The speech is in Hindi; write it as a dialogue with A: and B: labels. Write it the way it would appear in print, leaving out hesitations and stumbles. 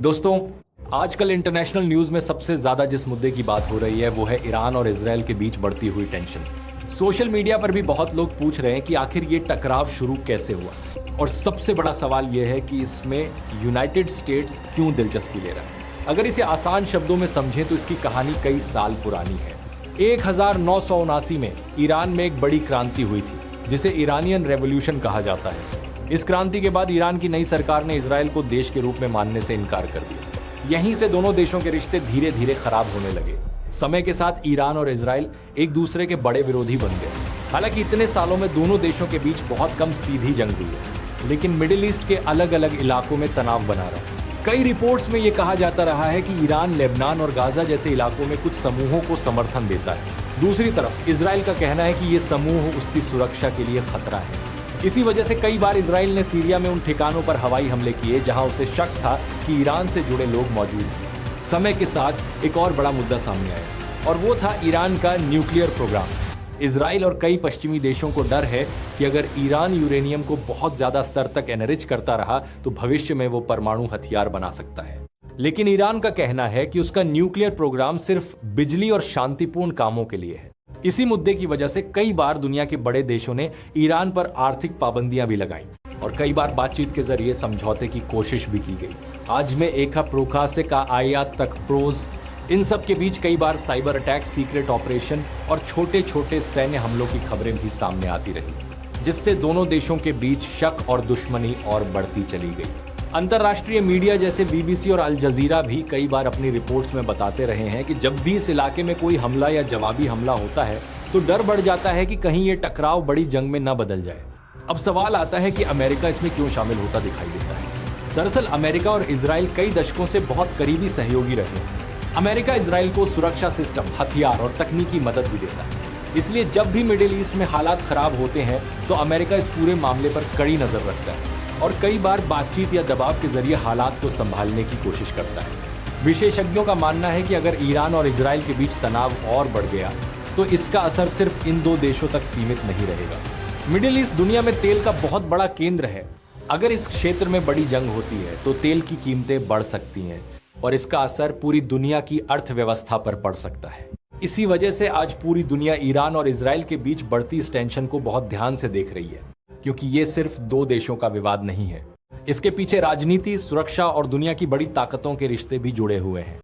A: दोस्तों, आजकल इंटरनेशनल न्यूज में सबसे ज्यादा जिस मुद्दे की बात हो रही है वो है ईरान और इजराइल के बीच बढ़ती हुई टेंशन। सोशल मीडिया पर भी बहुत लोग पूछ रहे हैं कि आखिर ये टकराव शुरू कैसे हुआ, और सबसे बड़ा सवाल यह है कि इसमें यूनाइटेड स्टेट्स क्यों दिलचस्पी ले रहा है। अगर इसे आसान शब्दों में समझें तो इसकी कहानी कई साल पुरानी है। 1979 में ईरान में एक बड़ी क्रांति हुई थी जिसे ईरानियन रेवोल्यूशन कहा जाता है। इस क्रांति के बाद ईरान की नई सरकार ने इजराइल को देश के रूप में मानने से इनकार कर दिया। यहीं से दोनों देशों के रिश्ते धीरे धीरे खराब होने लगे। समय के साथ ईरान और इजराइल एक दूसरे के बड़े विरोधी बन गए। हालांकि इतने सालों में दोनों देशों के बीच बहुत कम सीधी जंग हुई है, लेकिन मिडिल ईस्ट के अलग अलग इलाकों में तनाव बना रहा है। कई रिपोर्ट्स में यह कहा जाता रहा है कि ईरान लेबनान और गाजा जैसे इलाकों में कुछ समूहों को समर्थन देता है। दूसरी तरफ इजराइल का कहना है कि ये समूह उसकी सुरक्षा के लिए खतरा है। इसी वजह से कई बार इजराइल ने सीरिया में उन ठिकानों पर हवाई हमले किए जहां उसे शक था कि ईरान से जुड़े लोग मौजूद हैं। समय के साथ एक और बड़ा मुद्दा सामने आया और वो था ईरान का न्यूक्लियर प्रोग्राम। इजराइल और कई पश्चिमी देशों को डर है कि अगर ईरान यूरेनियम को बहुत ज्यादा स्तर तक एनरिच करता रहा तो भविष्य में वो परमाणु हथियार बना सकता है। लेकिन ईरान का कहना है कि उसका न्यूक्लियर प्रोग्राम सिर्फ बिजली और शांतिपूर्ण कामों के लिए है। इसी मुद्दे की वजह से कई बार दुनिया के बड़े देशों ने ईरान पर आर्थिक पाबंदियां भी लगाई और कई बार बातचीत के जरिए समझौते की कोशिश भी की गई। आज में एका प्रोखा से का आयात तक प्रोज, इन सब के बीच कई बार साइबर अटैक, सीक्रेट ऑपरेशन और छोटे छोटे सैन्य हमलों की खबरें भी सामने आती रही, जिससे दोनों देशों के बीच शक और दुश्मनी और बढ़ती चली गई। अंतर्राष्ट्रीय मीडिया जैसे बीबीसी और अल जजीरा भी कई बार अपनी रिपोर्ट्स में बताते रहे हैं कि जब भी इस इलाके में कोई हमला या जवाबी हमला होता है तो डर बढ़ जाता है कि कहीं ये टकराव बड़ी जंग में न बदल जाए। अब सवाल आता है कि अमेरिका इसमें क्यों शामिल होता दिखाई देता है। दरअसल अमेरिका और इजराइल कई दशकों से बहुत करीबी सहयोगी रहे हैं। अमेरिका इजराइल को सुरक्षा सिस्टम, हथियार और तकनीकी मदद भी देता है। इसलिए जब भी मिडिल ईस्ट में हालात खराब होते हैं तो अमेरिका इस पूरे मामले पर कड़ी नजर रखता है और कई बार बातचीत या दबाव के जरिए हालात को संभालने की कोशिश करता है। विशेषज्ञों का मानना है कि अगर ईरान और इजराइल के बीच तनाव और बढ़ गया तो इसका असर सिर्फ इन दो देशों तक सीमित नहीं रहेगा। मिडिल ईस्ट दुनिया में तेल का बहुत बड़ा केंद्र है। अगर इस क्षेत्र में बड़ी जंग होती है तो तेल की कीमतें बढ़ सकती हैं और इसका असर पूरी दुनिया की अर्थव्यवस्था पर पड़ सकता है। इसी वजह से आज पूरी दुनिया ईरान और इजराइल के बीच बढ़ती इस टेंशन को बहुत ध्यान से देख रही है, क्योंकि ये सिर्फ दो देशों का विवाद नहीं है। इसके पीछे राजनीति, सुरक्षा और दुनिया की बड़ी ताकतों के रिश्ते भी जुड़े हुए हैं।